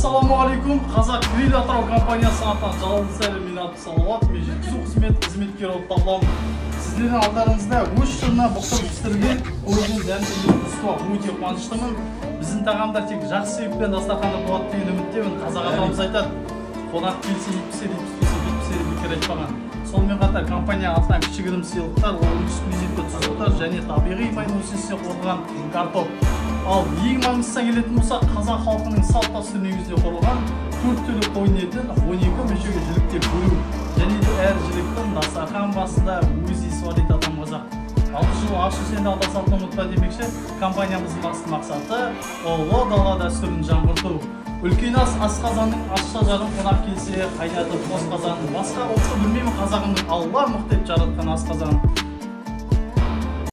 Ассалаумағалейкум, Қазақ Гриль Атырау компаниясы атынан жалынды сәлем, мен аты Салауат, мен жеткізу қызметкері болып табыламын. Сіздердің алдарыңызда өз шырына бұқтырып пісірілген өзінің дәмділігін ұсынуға өте қуаныштымын. Біздің тағамдар тек жақсы себеппен дастарханда болады деген үміттемін. Қазақ атамыз айтады, қонақ келсе ет пісер, бекер айтпаған. Сонымен қатар компания атынан кішігірім сыйлықтар, эксклюзивті тұздықтар және табиғи майлы өсиетте қорғалған картоп. Ал ең маңыздысына келетін болсақ, қазақ халқының салт дәстүр негізінде құрылған 4 түрлі қойын етін 12 мүшеге жіліктеп бөлу және де әр жіліктің дастархан басында өз иісі бар дейді атам қазақ. 6 жыл ащы сенді ата-салтын ұмытпа демекші, компаниямыздың басты мақсаты ұлы дала дәстүрін жаңғырту. Үлкен асқазанның ашша жарым қонақ келсе, қайнатып қос қазанын басқа ұлтты білмеймін қазағымның Алла мықтеп жаратқан асқазанын.